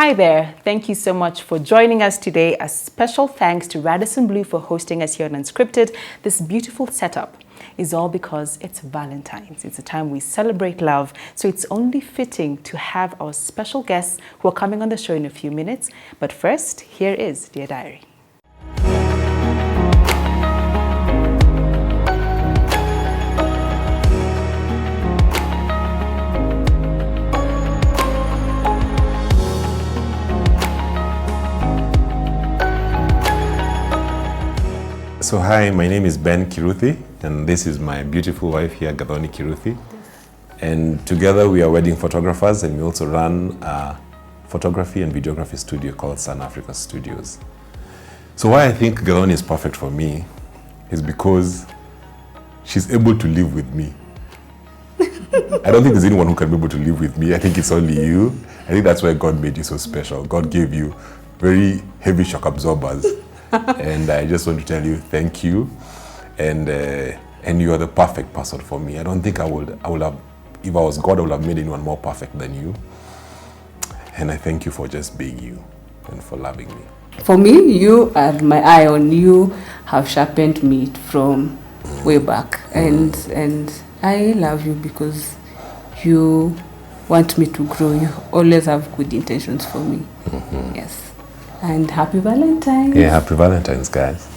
Hi there. Thank you so much for joining us today. A special thanks to Radisson Blu for hosting us here on Unscripted. This beautiful setup is all because it's Valentine's. It's a time we celebrate love. So it's only fitting to have our special guests who are coming on the show in a few minutes. But first, here is Dear Diary. So hi, my name is Ben Kiruthi, and this is my beautiful wife here, Gathoni Kiruthi. And together we are wedding photographers, and we also run a photography and videography studio called Sun Africa Studios. So why I think Gathoni is perfect for me is because she's able to live with me. I don't think there's anyone who can be able to live with me. I think it's only you. I think that's why God made you so special. God gave you very heavy shock absorbers. And I just want to tell you thank you, and you are the perfect person for me. I don't think I would have, if I was God, I would have made anyone more perfect than you. And I thank you for just being you and for loving me. For me, you and my eye on you have sharpened me from way back, and I love you because you want me to grow. You always have good intentions for me. Mm-hmm. Yes. And happy Valentine's. Yeah, happy Valentine's, guys.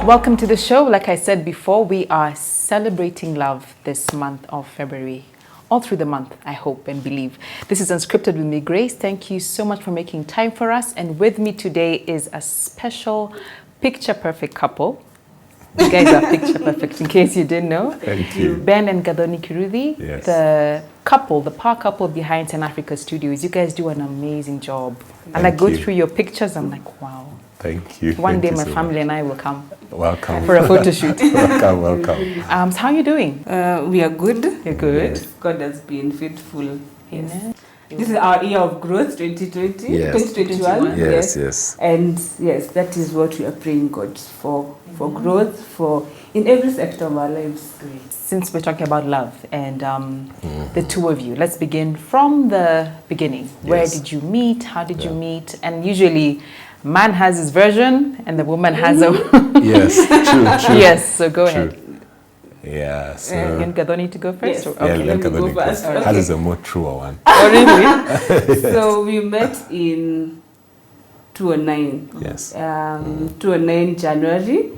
Welcome to the show. Like I said before, we are celebrating love this month of February. All through the month, I hope and believe. This is Unscripted with me, Grace. Thank you so much for making time for us. And with me today is a special picture-perfect couple. You guys are picture-perfect, in case you didn't know. Thank you. Ben and Gathoni Kiruthi, yes. The power couple behind Sun Africa Studios. You guys do an amazing job. And I go through your pictures, I'm like, wow. Thank you. One day my family and I will come. Welcome. For a photo shoot. Welcome. So how are you doing? We are good. You're good. Yes. God has been faithful. Yes. Yeah. This is our year of growth, 2020, yes. 2021. Yes. And yes, that is what we are praying God for growth, for in every sector of our lives. Great. Since we're talking about love and the two of you, let's begin from the beginning. Yes. Where did you meet? How did you meet? And usually, man has his version and the woman has a... Yes, true. Yes, so go ahead. Yeah, so... You want Gathoni to go first? Yes. Okay. Yeah, let Gathoni go first. first. Hers is a more truer one. Oh, really? So we met in 2009. Yes. 2009 January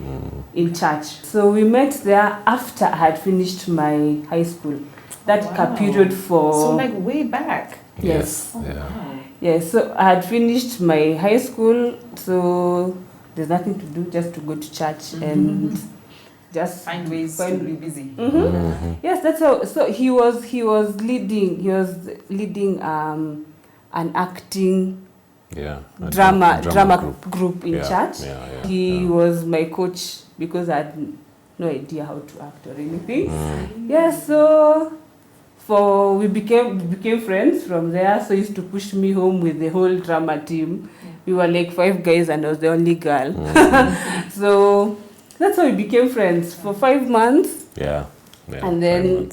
in church. So we met there after I had finished my high school. That period for... So like way back. Yes. Oh, yeah. Yes, so I had finished my high school, so there's nothing to do, just to go to church and just Find ways to be busy. Yes, that's how. So he was leading an acting drama group in church. He was my coach because I had no idea how to act or anything. Yes, so we became friends from there. So he used to push me home with the whole drama team. We were like 5 guys and I was the only girl. So that's how we became friends for 5 months. Yeah. And then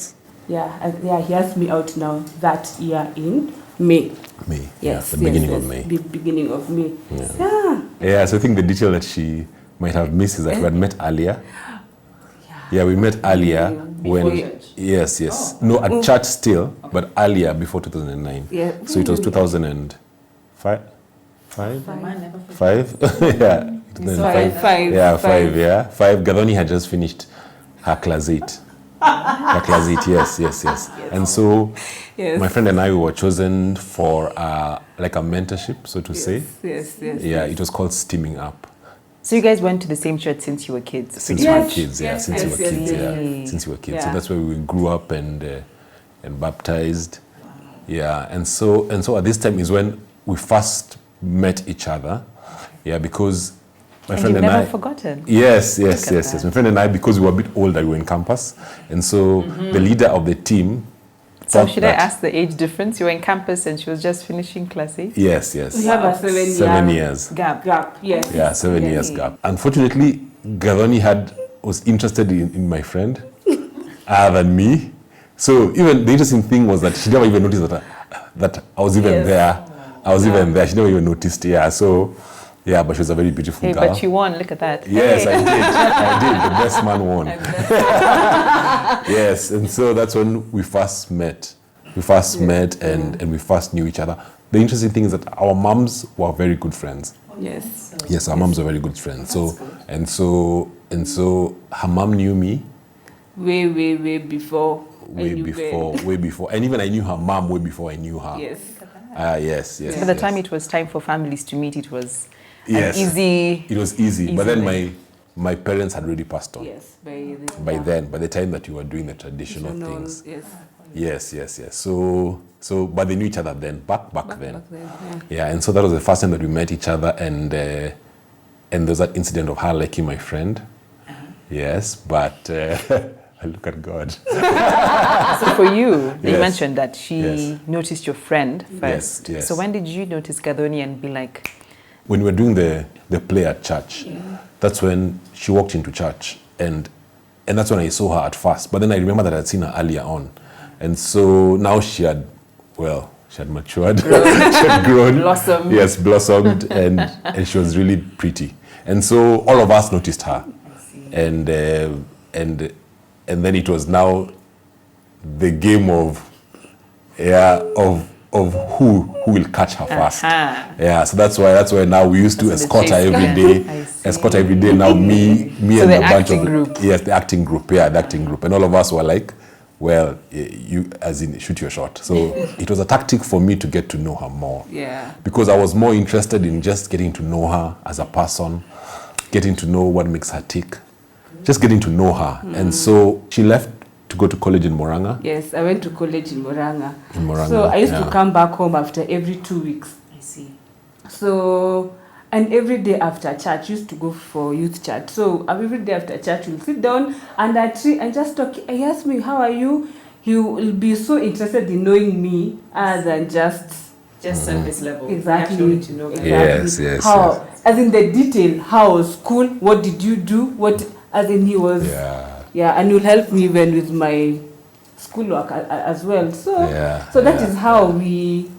he asked me out now that year in May. Yes, the beginning of May. The beginning of May. Yeah, so I think the detail that she might have missed is that we had met earlier. Yeah, we met earlier when... church. Yes. Oh. No, at church still, but earlier, before 2009. Yeah. So it was 2005? Five? Yeah. 5. Yeah, 5, yeah. 5. Gathoni had just finished her class 8. Yes. And so my friend and I, we were chosen for like a mentorship, so to say. Yes. Yeah, it was called Steaming Up. So you guys went to the same church since you were kids? Since we were kids. Since we were kids. So that's where we grew up and baptized. Yeah, and so at this time is when we first met each other. Yeah, because my friend and I... never forgotten. Yes. My friend and I, because we were a bit older, we were in campus. And so the leader of the team So should I ask the age difference? You were in campus and she was just finishing class 8? Yes. We have a 7 years. Gap, yes. Yeah, 7 years gap. Unfortunately, Gadoni was interested in my friend other than me. So even the interesting thing was that she never even noticed that I was even there. I was even there. She never even noticed. Yeah. So, yeah, but she was a very beautiful girl. But you won. Look at that. Yes, I did. I did. The best man won. Yes, and so that's when we first met. And we first knew each other. The interesting thing is that our moms were very good friends. Yes, our moms were very good friends. So her mom knew me way before. Way before. And even I knew her mom way before I knew her. Yes. Yes. By the time it was time for families to meet, it was easy. It was easy. But then my parents had already passed on. Yes. By the time that you were doing the traditional things. Yes. So but they knew each other then, back then. Yeah, and so that was the first time that we met each other, and there was that incident of her liking my friend. Yes, but look at God. So for you, you mentioned that she noticed your friend first. Yes. So when did you notice Gadoni and be like? When we were doing the play at church, that's when she walked into church, and that's when I saw her at first. But then I remember that I'd seen her earlier on. And so now she had matured, she had grown. Blossomed. Yes, blossomed, and she was really pretty. And so all of us noticed her. And then it was now the game of who will catch her first. Yeah, so that's why now we used to escort her every day. Escort her every day. Now me so and the a bunch of group. Yes, the acting group. Yeah, the acting group. And all of us were like, well, you as in shoot your shot. So it was a tactic for me to get to know her more. Yeah. Because I was more interested in just getting to know her as a person, getting to know what makes her tick, just getting to know her. And so she left to go to college in Moranga. Yes, I went to college in Moranga. So I used to come back home after every 2 weeks. I see. So, and every day after church, used to go for youth church. So every day after church, we'll sit down under a tree and just talk. He asked me, how are you? He will be so interested in knowing me as than just surface level. Exactly. To know Yes. How, as in the detail, how was school? What did you do? What, as in he was. Yeah, and will help me even with my schoolwork as well. So that is how we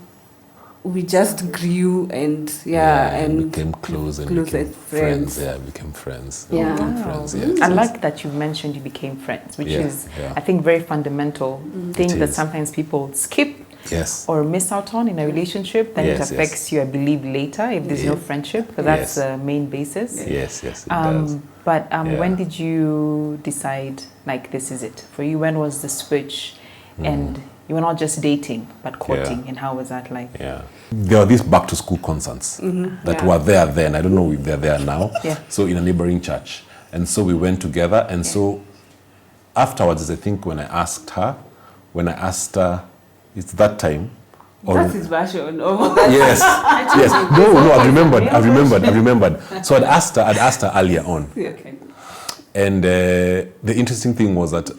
just grew and became close and became friends. Yeah, became friends. Yeah. Became friends. Yes. I like that you mentioned you became friends, which is I think very fundamental thing that sometimes people skip. Yes. Or miss out on in a relationship, then it affects you, I believe, later if there's no friendship, because that's the main basis. Yes, it does. But when did you decide, like, this is it? For you, when was the switch? And you were not just dating, but courting, and how was that like? Yeah. There were these back-to-school concerts that were there then. I don't know if they're there now. So in a neighboring church. And so we went together. And so afterwards, I think when I asked her, it's that time. That's his version of that. Yes. No, I've remembered. So I'd asked her earlier on. Okay. And the interesting thing was that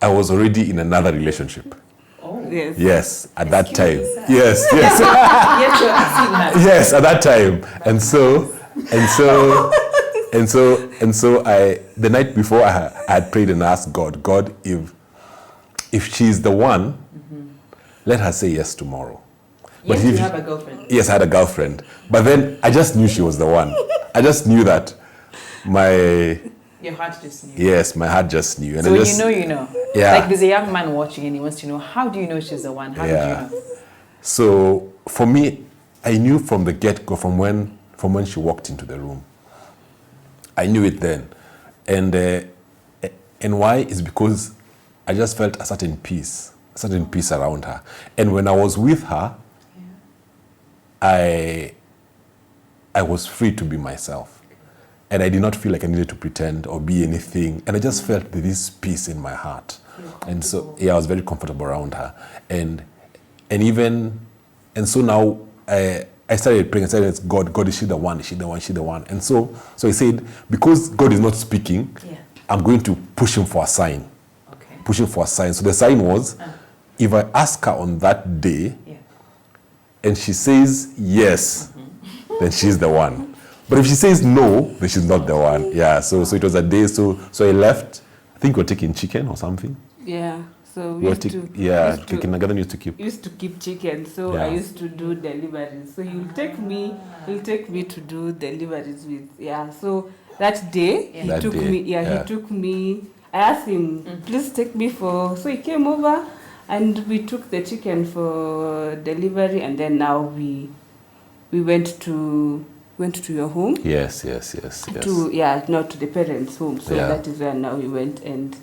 I was already in another relationship. Oh. Yes. Yes, at that time. Yes. Yes, at that time. And so I, the night before I had prayed and asked God, if she's the one, let her say yes tomorrow. But you have a girlfriend. Yes, I had a girlfriend. But then I just knew she was the one. I just knew that your heart just knew. Yes, my heart just knew. And so when you know. Yeah. Like there's a young man watching and he wants to know, how do you know she's the one? How did you know? So for me, I knew from the get-go, from when she walked into the room. I knew it then. And why is because I just felt a certain peace around her. And when I was with her, I was free to be myself. And I did not feel like I needed to pretend or be anything. And I just felt this peace in my heart. And so, I was very comfortable around her. And so now I started praying. I said, God, is she the one? Is she the one? Is she the one? And so I said, because God is not speaking, I'm going to push him for a sign. Pushing for a sign. So the sign was, if I ask her on that day, and she says yes, then she's the one. But if she says no, then she's not the one. Yeah, so it was a day, so I left. I think we were taking chicken or something. Yeah, so we used to keep chicken, so I used to do deliveries. So he'll take me to do deliveries with, so that day, he took me, I asked him, please take me so he came over and we took the chicken for delivery, and then now we went to your home. Yes. To the parents' home. So that is where now we went and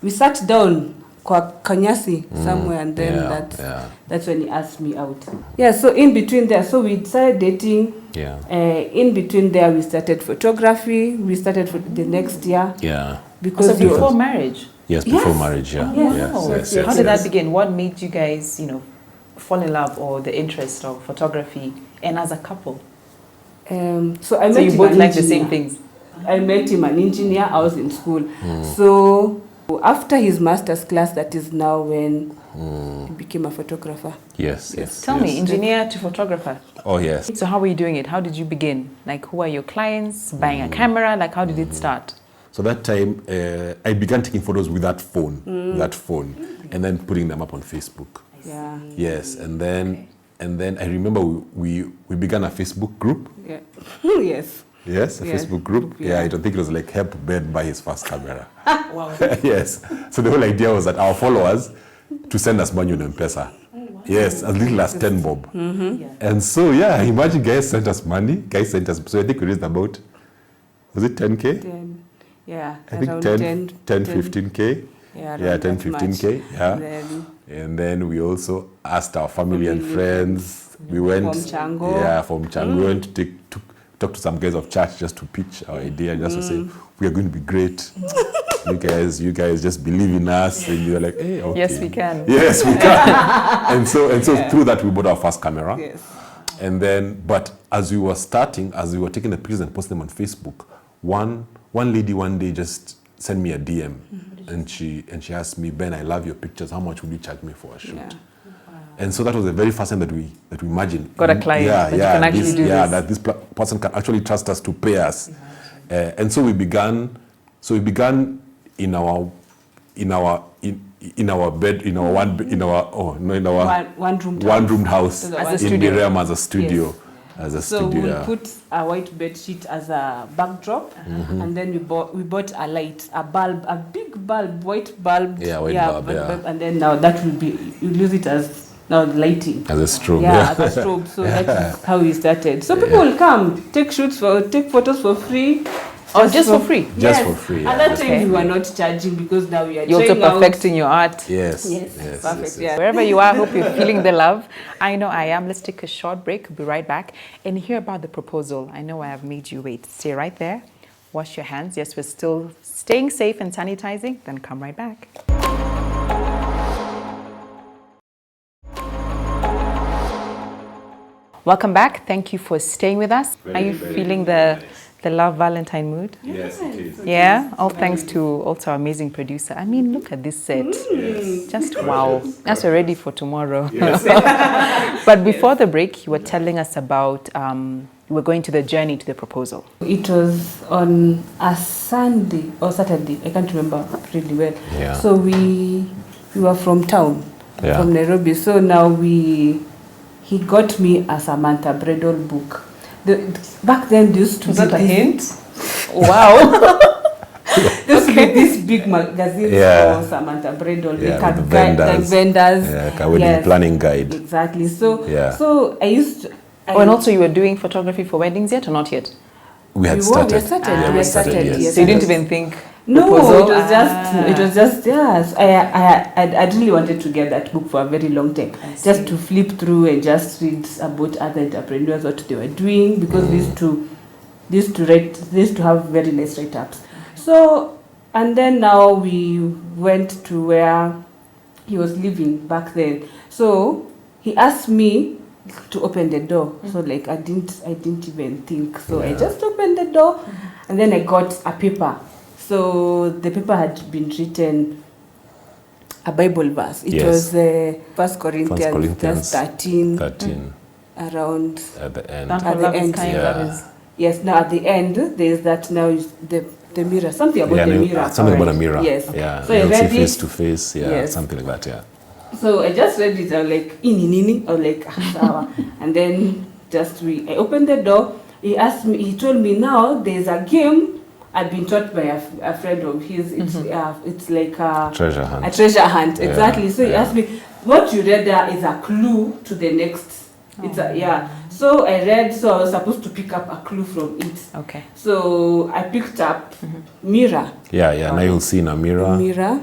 we sat down kwa Kanyasi somewhere, and then that's when he asked me out. Yeah, so in between there, so we started dating. Yeah. In between there, we started photography. We started for the next year. Yeah. Because before marriage. Yes, before marriage. Yeah. Yes. How did that begin? What made you guys, fall in love, or the interest of photography, and as a couple? So you both like the same things. I met him an engineer. I was in school. So after his master's class, that is now when he became a photographer. Yes. Tell me, engineer to photographer. Oh, yes. So how were you doing it? How did you begin? Like, who are your clients? Buying a camera? Like, how did it start? So that time, I began taking photos with that phone, and then putting them up on Facebook. Yeah. Yes, and then I remember we began a Facebook group. Yeah. Yes. Yes, a Facebook group. Yeah, I don't think it was like help Ben buy his first camera. Wow. Yes. So the whole idea was that our followers to send us money on M-Pesa. Yes, as little as 10 bob. And so imagine guys sent us money. So I think we raised about, was it 10K? 10. Yeah. I think 10, 15K. Yeah, 10, 15K. Yeah. And then we also asked our family and friends. We went from Chango. Yeah, from Chango. We went to talk to some guys of church just to pitch our idea, just to say we are going to be great. you guys just believe in us, and you're like, hey, okay. Yes, we can. Yes, we can. and so through that we bought our first camera. Yes. And then, but as we were taking the pictures and posting them on Facebook, one lady one day just sent me a DM, and she asked me, Ben, I love your pictures. How much would you charge me for a shoot? Yeah. And so that was the very first time that we imagined. Got a client that you can actually do this. Yeah, that this person can actually trust us to pay us. And so we began in our bed, one room house in Miriam as a studio. Yes. As a so studio. we'll put a white bed sheet as a backdrop, and then we bought a light, a bulb, a big bulb, white bulb. Yeah, white bulb. And then now that will be, you'll use it as now lighting. As a strobe. Yeah, as a strobe. So that is how we started. So people will come, take photos for free. Or just for free? Just for free. At that time, we were not charging because now we are You're also perfecting your art. Yes. Perfect. Yeah. Wherever you are, I hope you're feeling the love. I know I am. Let's take a short break. We'll be right back and hear about the proposal. I know I have made you wait. Stay right there. Wash your hands. Yes, we're still staying safe and sanitizing. Then come right back. Welcome back. Thank you for staying with us. Are you feeling the love Valentine mood? Yes, it is. Yeah, all thanks to also our amazing producer. I mean, look at this set. Yes. Just wow. That's ready for tomorrow. Yes. But before the break, you were telling us about you were going to the journey to the proposal. It was on a Sunday or Saturday. I can't remember really well. Yeah. So we were from town, from Nairobi. So now he got me a Samantha Bredel book. Back then, there used to be that a hint? Wow. There used to be these big magazines for Samantha Bredel, like vendors. Yeah, like a wedding planning guide. Exactly. So I used to... and also you were doing photography for weddings yet or not yet? We had started. We started, yes. So you didn't even think... No, it was just yes. I really wanted to get that book for a very long time, just to flip through and just read about other entrepreneurs, what they were doing, because they used to have very nice write-ups. So, and then now we went to where he was living back then. So he asked me to open the door. So like I didn't even think. So I just opened the door, and then I got a paper. So the paper had been written, a Bible verse. It was 1 Corinthians 13. Around at the end. At the end. Yes, now at the end, there's that now the mirror. Something about the mirror. Something about a mirror. Yes. Yeah. So I read it face to face. Yeah. Something like that. Yeah. So I just read it. I was like, ini. I was like, and then I opened the door. He told me now there's a game I'd been taught by a friend of his. It's like a treasure hunt. A treasure hunt, exactly. So he asked me, what you read there is a clue to the next. So I read, so I was supposed to pick up a clue from it. Okay. So I picked up mirror. Now you'll see in a mirror.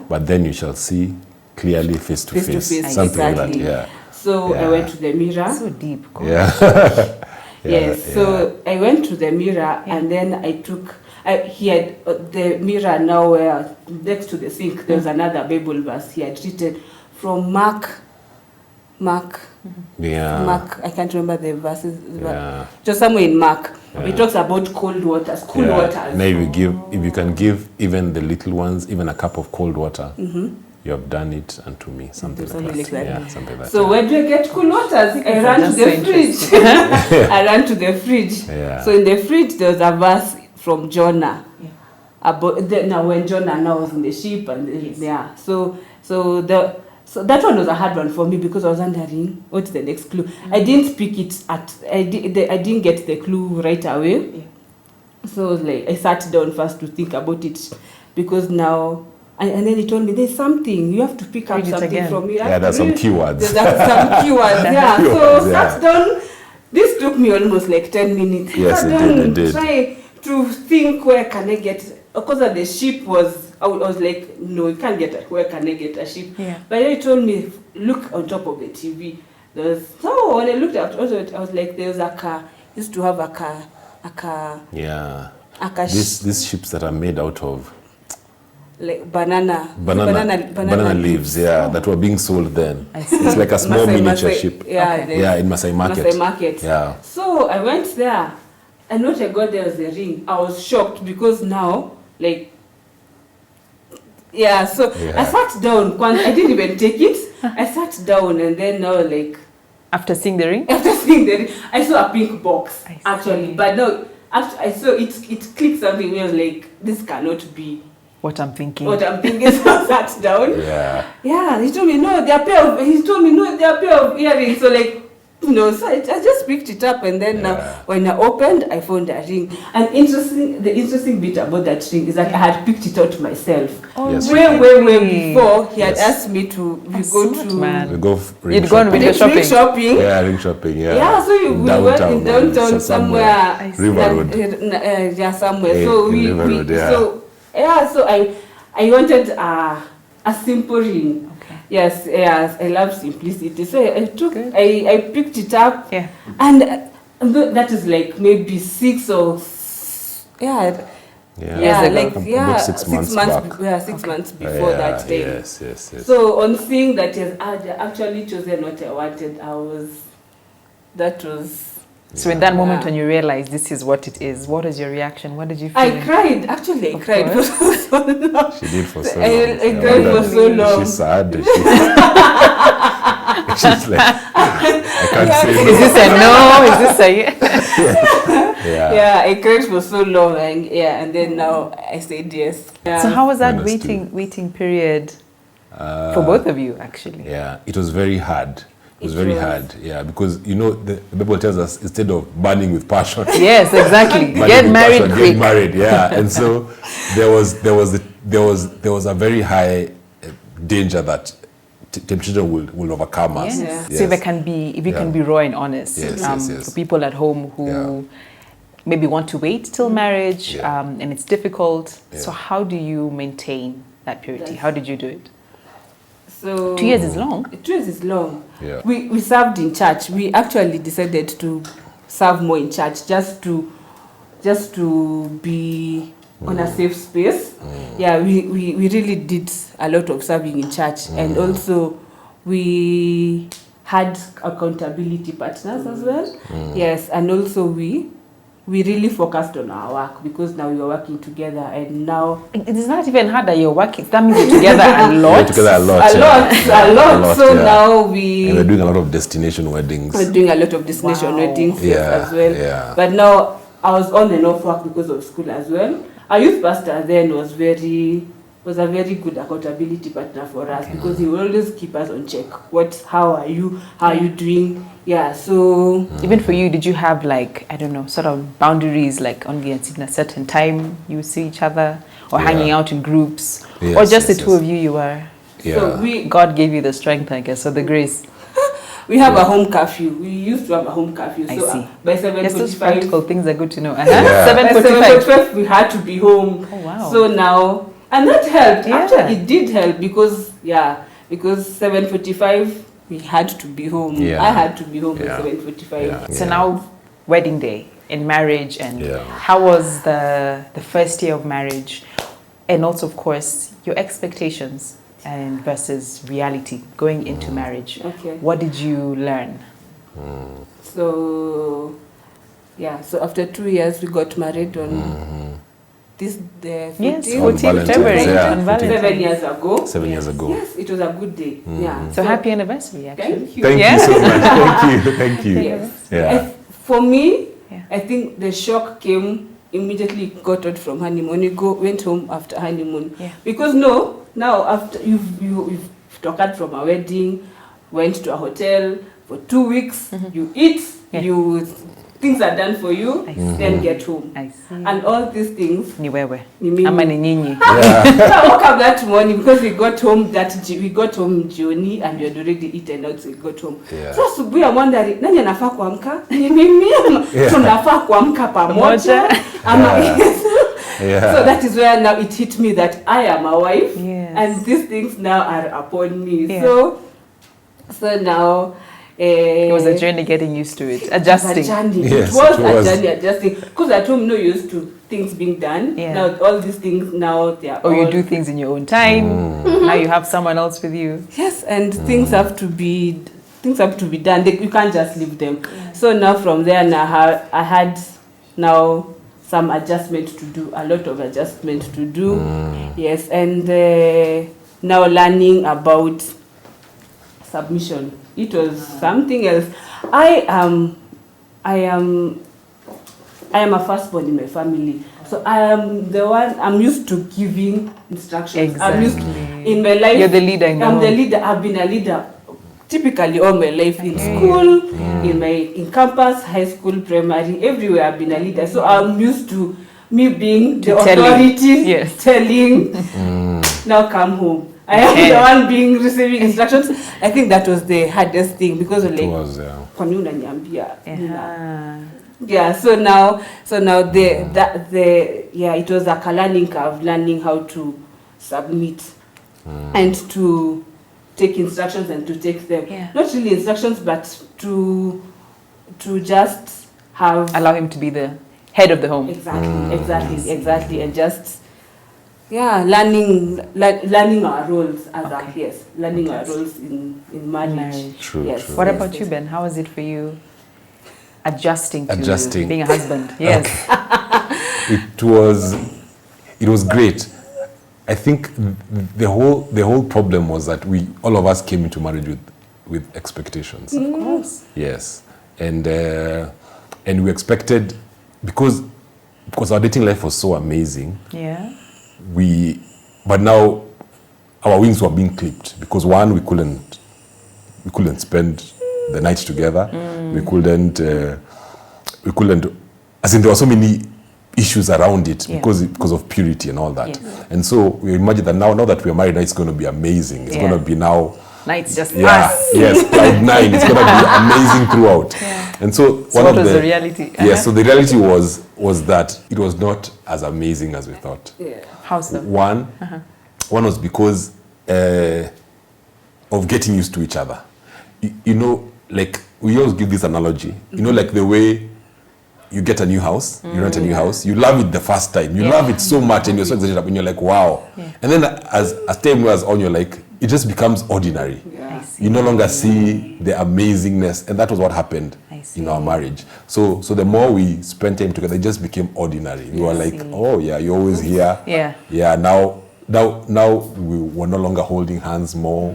But then you shall see clearly face to face. Something like that, yeah. So I went to the mirror. So deep. So I went to the mirror and then I took, he had the mirror now where next to the sink, there was another Bible verse he had written from Mark, I can't remember the verses, but just somewhere in Mark. It talks about cold waters, cool waters. Now if you can give even the little ones, even a cup of cold water, you have done it unto me. Something like that. Yeah, something like that. So where do I get cool waters? I ran to the fridge. I ran to the fridge. Yeah. So in the fridge there was a verse from Jonah. About now when Jonah now was in the ship and So that one was a hard one for me because I was wondering what's the next clue. I didn't pick it I didn't get the clue right away. Yeah. So I sat down first to think about it because now and then he told me there's something you have to pick up something from it. Yeah, there's some keywords. There's some keywords. So sat down. This took me almost 10 minutes. Yes, it did. Try to think where can I get. Of course, the ship was. I was like, no, you can't get it. Where can I get a ship? Yeah. But he told me, look on top of the TV. So when I looked at it, I was like, there's a car. Used to have a car. Yeah. These ships that are made out of like banana leaves, that were being sold then. It's like a small miniature ship. In Masai Market. Yeah. So I went there, and what I got there was the ring. I was shocked because now, I sat down. I didn't even take it. I sat down, and then now after seeing the ring, I saw a pink box actually, but no. After I saw it clicked something. I was like, this cannot be what I'm thinking. So I sat down. He told me no, there are a pair of earrings. So so I just picked it up, and then when I opened, I found a ring. And the interesting bit about that ring is that I had picked it out myself. Way before he had asked me to You'd gone with ring shopping. Ring shopping. So we went in downtown somewhere. River Road. Somewhere. So I wanted a simple ring. Yes, I love simplicity. So I picked it up, and that is maybe 6 or about 6 months back. 6 months before that time. Yes. So on seeing that I actually chosen what I wanted, So in that moment when you realized this is what it is, what is your reaction? What did you feel? I cried. Actually, I cried for so long. She did for so long. I cried for so long. She's sad. She's like, I can't say no. Is this a no? Is this a I cried for so long, and then now I said yes. So how was that waiting period for both of you, actually? Yeah, it was very hard. It was very hard, because the Bible tells us instead of burning with passion, yes, exactly, get married quick. Get married, and so there was a very high danger that temptation will overcome us. So if you can be raw and honest, for people at home who maybe want to wait till marriage, and it's difficult. So how do you maintain that purity? How did you do it? So 2 years is long. 2 years is long. Yeah. We served in church. We actually decided to serve more in church just to be on a safe space. Yeah, we really did a lot of serving in church, and also we had accountability partners as well. Yes, and also we we really focused on our work because now we were working together, and now it's not even hard that you're working. That means you're together a lot. We're together a lot. A lot. So now and we're doing a lot of destination weddings. We're doing a lot of destination weddings as well. Yeah. But now I was on and off work because of school as well. Our youth pastor then was a very good accountability partner for us because he would always keep us on check. How are you? How are you doing? Yeah, so... Even for you, did you have like, I don't know, sort of boundaries, like only at a certain time you see each other, or hanging out in groups, or just the two of you were... Yeah. So God gave you the strength, I guess, or the grace. We have a home curfew. We used to have a home curfew. I so see. By 7:45... Yes, those practical things are good to know. By 7:45. we had to be home. Oh, wow. So now... And that helped. Yeah. Actually, it did help because 7:45... we had to be home. Yeah. I had to be home at 7:45. Yeah. So now, wedding day and marriage, and Yeah. how was the first year of marriage, and also, of course, your expectations and versus reality going into marriage. Okay. What did you learn? So after 2 years, we got married on the 14th February. Yeah. On Valentine's. 7 years ago. 7 years ago. Yes, it was a good day. Yeah. So happy anniversary, actually. Thank you. Thank you so much. Thank you. Yes. Yeah. For me, Yeah. I think the shock came immediately. Got out from honeymoon. You went home after honeymoon. Yeah. Because now after you've talked from a wedding, went to a hotel for 2 weeks. You eat. Yeah. Things are done for you. I see. Then get home. I see. And all these things. Ni wewe. Ni mimi. Ama ni nyinyi. I woke up that morning because we got home Jioni and we had already eaten out, so we got home. Yeah. So asubuhi I'm wondering, nani anafaa kuamka? Ni mimi. Tunafaa kuamka pamoja. Yeah. So that is where now it hit me that I am a wife, Yes. and these things now are upon me. Yeah. So now It was a journey getting used to it, adjusting. Yes, It was it was. a journey adjusting. Because at home, no used to things being done. Yeah. Now all these things now they are Or you all- do things in your own time. Now you have someone else with you. Yes, and things have to be done. You can't just leave them. So now from there, now I had now some adjustment to do, a lot of adjustment to do. Yes, and now learning about submission. It was something else. I am a firstborn in my family, so I am the one. I'm used to giving instructions. Exactly. I'm used in my life. You're the leader in the I'm the home. leader. I've been a leader typically all my life in school, in campus, high school, primary, everywhere. I've been a leader, so I'm used to me being the telling. authority, Yes. telling. Now come home. I am the one being receiving instructions. I think that was the hardest thing because It like was, yeah. kwa nini unaniambia? Yeah. So now it was like a learning curve, learning how to submit and to take instructions and to take them. Yeah. Not really instructions, but to just have Allow him to be the head of the home. exactly, and just learning our roles as learning our roles in marriage. True, Yes. true. What about you, Ben? How was it for you adjusting to Adjusting. being a husband? Yes. It was great. I think the whole problem was that all of us came into marriage with expectations. Of course. Yes, and we expected because our dating life was so amazing. Yeah. But now our wings were being clipped because one, we couldn't spend the night together. We couldn't as in there were so many issues around it because of purity and all that. Yes. And so we imagine that now that we're married, now it's going to be amazing. It's going to be now Nights just yeah, us. yes, cloud nine. It's going to be amazing throughout. Yeah. And so What was the reality? Yes, so the reality was that it was not as amazing as we thought. Yeah. How so? One was because of getting used to each other. You know, like we always give this analogy. You know, like the way you get a new house, you rent a new house, you love it the first time. You love it so much and you're so excited and you're like, wow. Yeah. And then as time wears on, you're like, it just becomes ordinary. Yeah. I see. You no longer see the amazingness. And that was what happened. I in our marriage. So the more we spent time together, it just became ordinary. We were like, oh yeah, you're always here. Yeah. Now we were no longer holding hands more.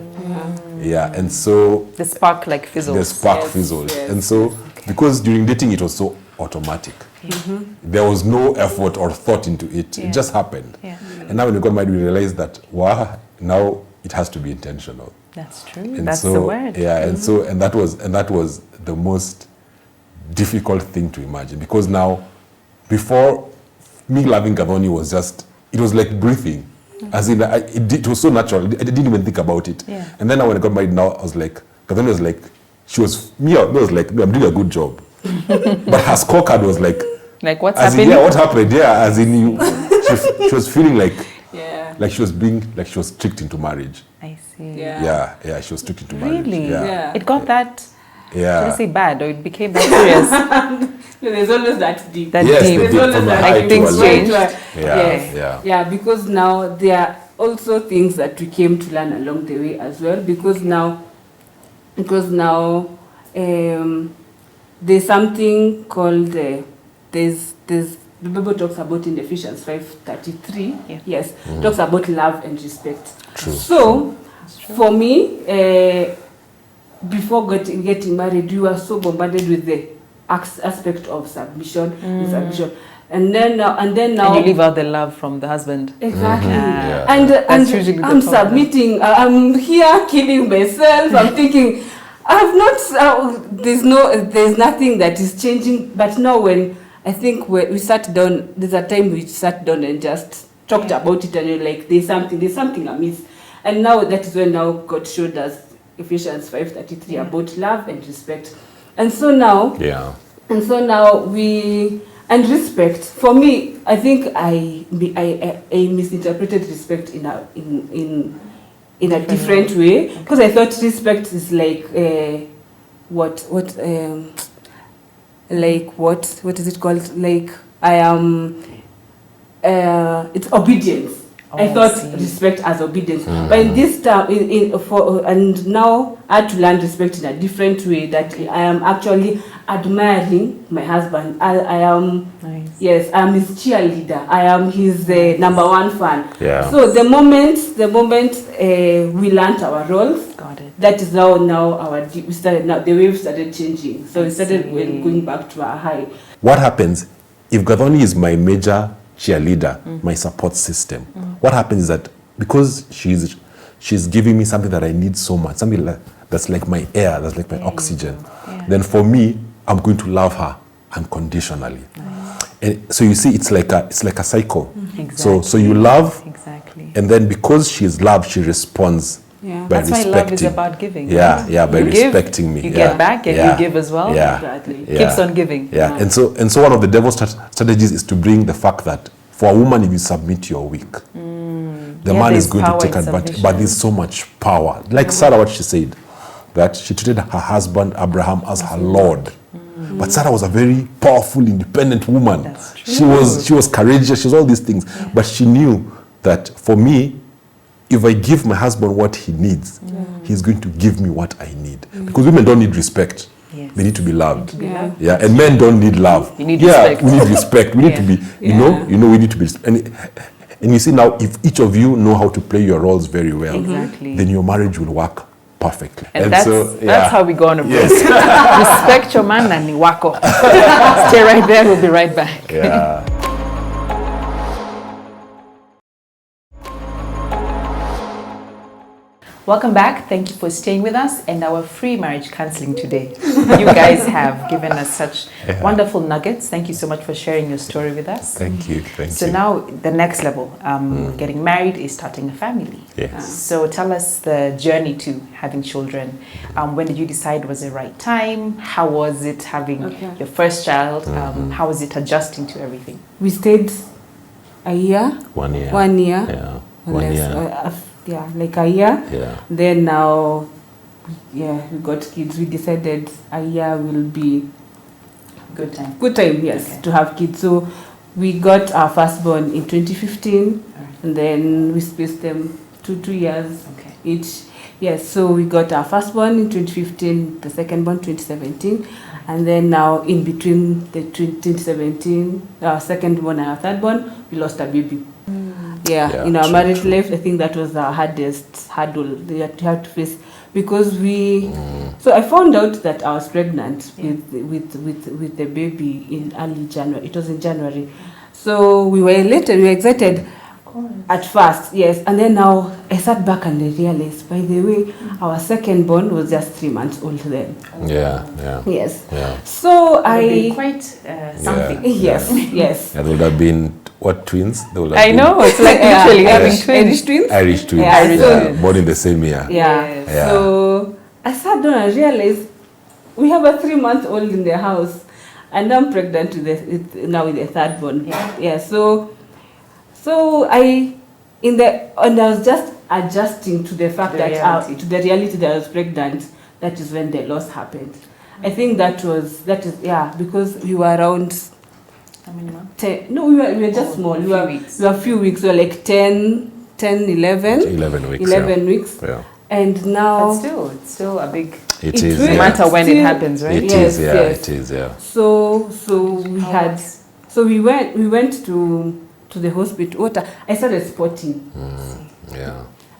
Yeah, and so the spark like fizzled. Yes. And so because during dating it was so automatic. There was no effort or thought into it. It just happened. And now when we got married, we realized that now it has to be intentional. That's true. And that's the word. Yeah, and that was the most difficult thing to imagine, because now, before, me loving Gathoni it was like breathing. As in, it was so natural. I didn't even think about it. And then when I got married, now I was like, Gathoni was like, I was like, I'm doing a good job. But her scorecard was like what's happening? What happened? Yeah, as in she was feeling like she was tricked into marriage. I see. Yeah, she was tricked into marriage. Really? Yeah. It got that. Should I say bad, or it became that serious? There's always that deep. There's always that like things change. Yeah, because now there are also things that we came to learn along the way as well. Because now there's something called there's the Bible talks about in Ephesians 5:33. Yes, talks about love and respect. True. So for me, before getting married, you were so bombarded with the aspect of submission, and then now and you leave out the love from the husband. Exactly. And I'm submitting. I'm here killing myself. I'm thinking, I've not. There's nothing that is changing. But now when I think we sat down, there's a time we sat down and just talked about it, and you're like, there's something amiss. And now that is when now God showed us Ephesians 5:33 about love and respect. And so now respect, for me, I think I misinterpreted respect in a different way, because I thought respect is like what is it called? Like I am it's obedience. I thought respect as obedience, but in this time, and now I had to learn respect in a different way. That I am actually admiring my husband. I am, I am his cheerleader. I am his number one fan. Yeah. So the moment we learned our roles, that is now the wave started changing. So we started going back to our high. What happens if Gathoni is my major cheerleader, my support system? What happens is that because she's giving me something that I need so much, something that's like my air, that's like my oxygen, then for me, I'm going to love her unconditionally. And so you see, it's like a cycle. Exactly. So you love, and then because she is loved, she responds by that's respecting. why love is about giving. By respecting me. You get back and you give as well. Keeps on giving. And so one of the devil's strategies is to bring the fact that for a woman, if you submit, you're weak. The man is going to take advantage, but there's so much power. Like Sarah, what she said, that she treated her husband Abraham as her Lord. But Sarah was a very powerful, independent woman. That's true. She was courageous. She was all these things. But she knew that for me, if I give my husband what he needs, he's going to give me what I need. Because women don't need respect. They need to be loved. And men don't need love. You need respect. We need respect. We need to be, we need to be. And you see now, if each of you know how to play your roles very well, then your marriage will work perfectly. And that's how we go on a break. Respect your man and wako. Stay right there. We'll be right back. Yeah. Welcome back. Thank you for staying with us and our free marriage counseling today. You guys have given us such wonderful nuggets. Thank you so much for sharing your story with us. Thank you. So now the next level, getting married is starting a family. Yes. So tell us the journey to having children. When did you decide was the right time? How was it having your first child? How was it adjusting to everything? We stayed a year. 1 year. 1 year. Yeah. 1 year. Like a year. Yeah. Then now, we got kids. We decided a year will be good time. Good time, yes, to have kids. So we got our firstborn in 2015, and then we spaced them two years each. Yes, so we got our firstborn in 2015, the secondborn 2017, And then now in between the 2017, our second born and our third born, we lost a baby. Yeah, in our marriage life, I think that was the hardest hurdle that you have to face, because so I found out that I was pregnant with the baby in early January. It was in January. So we were elated, we were excited at first, yes. And then now I sat back and I realized, by the way, our second born was just 3 months old then. Yes. So I... quite something. Yes. Yeah, there would have been, what, twins? I know, it's like literally having twins. Irish twins, born in the same year. So I sat down and realized we have a 3-month-old in the house, and I'm pregnant now with the third born. So I was just adjusting to the fact to the reality that I was pregnant. That is when the loss happened. I think that is because we were around. How many months? 10, no, we were just small. We were a few weeks. We were like 10, 11 weeks. 11 weeks. Yeah. And now... But it's still a big... It is. No matter when it happens, right? It is. So we went to the hospital. I started spotting.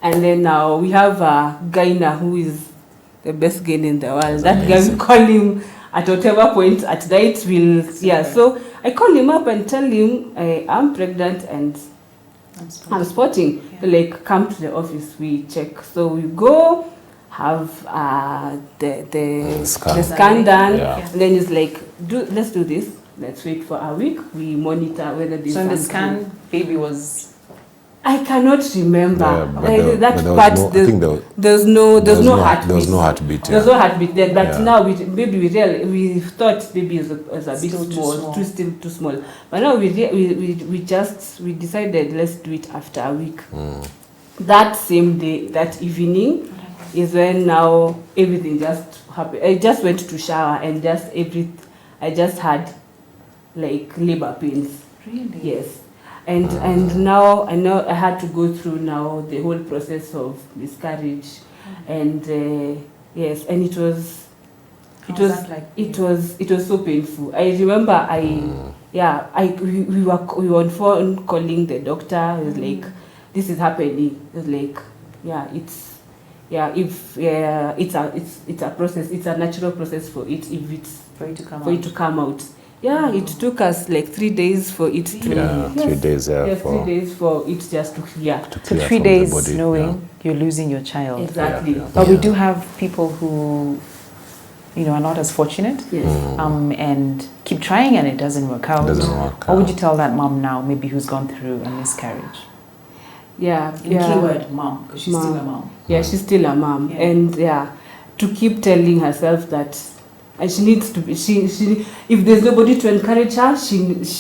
And then now we have a gyna who is the best gyna in the world. That guy, we call him at whatever point at night. So I call him up and tell him I'm pregnant and I'm spotting. So like, come to the office, we check. So we go, have the scan done, and then it's like, let's do this. Let's wait for a week. We monitor whether this. So in the scan, baby was. I cannot remember there's no heartbeat. There was no heartbeat. There's no heartbeat then, but now we thought baby was a bit small, still too small. But now we decided let's do it after a week. That same day, that evening, is when now everything just happened. I just went to shower and I just had like labor pains. Really? Yes. And now I know I had to go through now the whole process of miscarriage, and yes, and it was so painful. I remember we were on phone calling the doctor. It was like, this is happening. It was like, it's a process. It's a natural process for it to come out. Yeah, it took us like 3 days for it to... 3 days, 3 days for it just to clear. So 3 days knowing you're losing your child. Exactly. But we do have people who, are not as fortunate and keep trying and it doesn't work out. What would you tell that mom now, maybe who's gone through a miscarriage? Keyword mom, because she's still a mom. Yeah, she's still a mom. Yeah. And to keep telling herself that... And she needs to be. If there's nobody to encourage her, she needs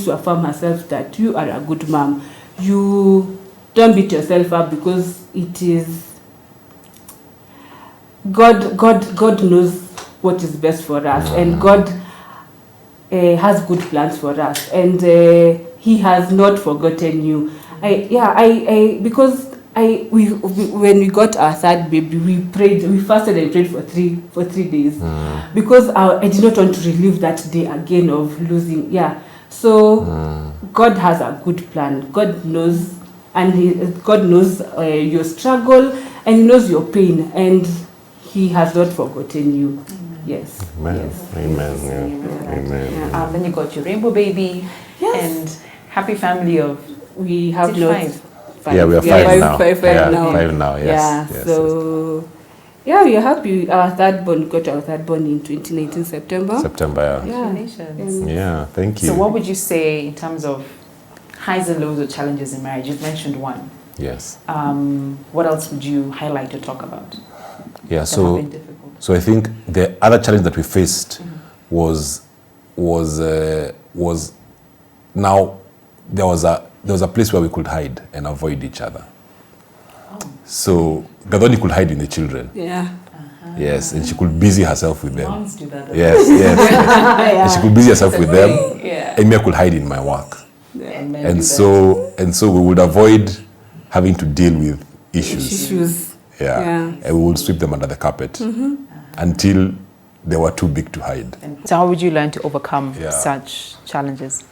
to affirm herself that you are a good mom. You don't beat yourself up, because it is God knows what is best for us, and God has good plans for us, and He has not forgotten you. When we got our third baby, we fasted and prayed for 3 days, because I did not want to relive that day again of losing. So God has a good plan. God knows, and God knows your struggle, and He knows your pain, and He has not forgotten you. Yes. Amen. Yes. Amen. Then you got your rainbow baby, and happy family of. We have 5. We are 5 now. Five now. 5 now, yes. We are happy. We got our third born in 2019 September. Congratulations. Yeah, thank you. So what would you say in terms of highs and lows or challenges in marriage? You've mentioned one. Yes. What else would you highlight or talk about? Yeah, so I think the other challenge that we faced was now there was a place where we could hide and avoid each other. So Gadoni could hide in the children. Yes, and she could busy herself with them. Moms do that. Yes. And she could busy herself with them. And me, I could hide in my work. And so we would avoid having to deal with issues. And we would sweep them under the carpet until they were too big to hide. So how would you learn to overcome such challenges?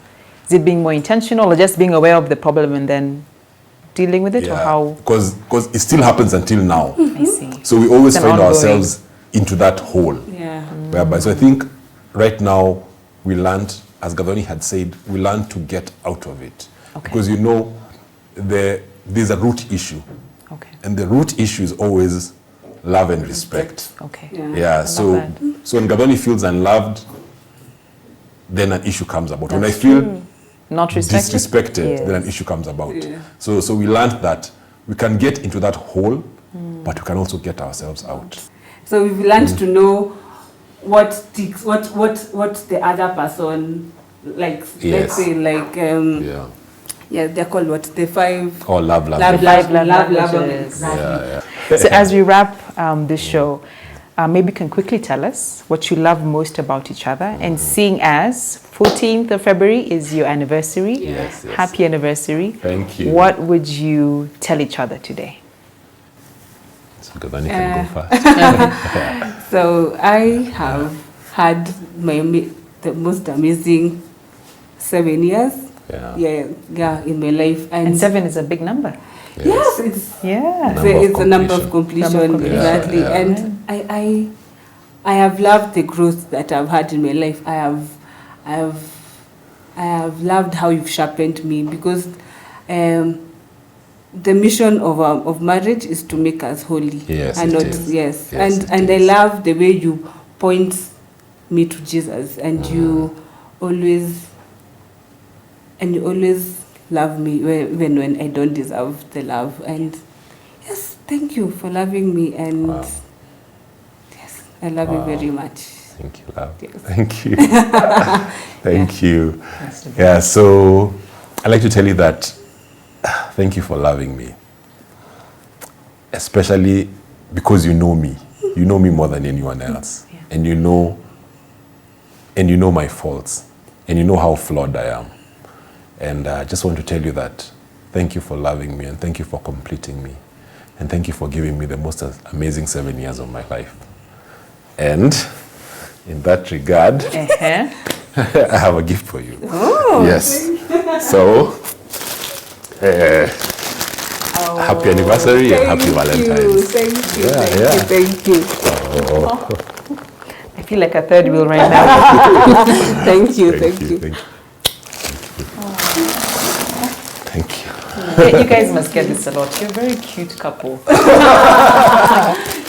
Is it being more intentional or just being aware of the problem and then dealing with it, or how? Because it still happens until now. I see. So we always find ourselves into that hole. Yeah. Whereby, so I think right now we learned, as Gathoni had said, we learned to get out of it. Okay. Because you know, there's a root issue. Okay. And the root issue is always love and respect. Okay. Yeah, so when Gathoni feels unloved, then an issue comes about. When I feel not respected, disrespected, then an issue comes about. So we learned that we can get into that hole, but we can also get ourselves out. So we've learned to know what the other person likes. Let's say like they're called what? The 5 love languages. So as we wrap this show, maybe you can quickly tell us what you love most about each other, and seeing as 14th of February is your anniversary. Yes. Happy anniversary. Thank you. What would you tell each other today? So Gathoni can go first. So I have had the most amazing 7 years. In my life. And 7 is a big number. Yes, it's a number of completion. Exactly. And I have loved the growth that I've had in my life. I have loved how you've sharpened me, because the mission of marriage is to make us holy. And I love the way you point me to Jesus, and you always love me even when I don't deserve the love. And yes, thank you for loving me, and yes, I love you very much. Thank you, love. Yes. Thank you. Thank you. Yeah, so I'd like to tell you that thank you for loving me, especially because you know me. You know me more than anyone else. And you know my faults, and you know how flawed I am. And I just want to tell you that thank you for loving me, and thank you for completing me, and thank you for giving me the most amazing 7 years of my life. And in that regard, I have a gift for you. Oh, yes. So, happy anniversary and happy Valentine's. Thank you. Oh. I feel like a third wheel right now. Thank you. Thank you. Thank you. You guys must get this a lot. You're a very cute couple.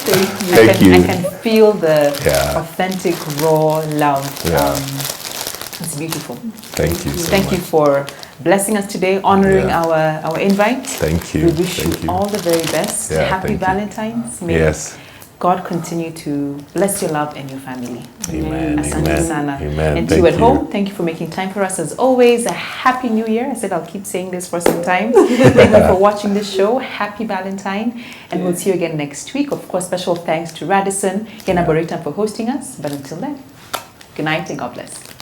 Thank you. I can feel the authentic, raw love. It's beautiful. Thank you so Thank much. you for blessing us today, honoring our invite. Thank you. We wish you all the very best. Happy Valentine's. May God continue to bless your love and your family. Amen. Amen. And to you at home, thank you for making time for us as always. A happy new year. I said I'll keep saying this for some time. Thank you for watching this show. Happy Valentine. And we'll see you again next week. Of course, special thanks to Radisson, Yana Boritan for hosting us. But until then, good night and God bless.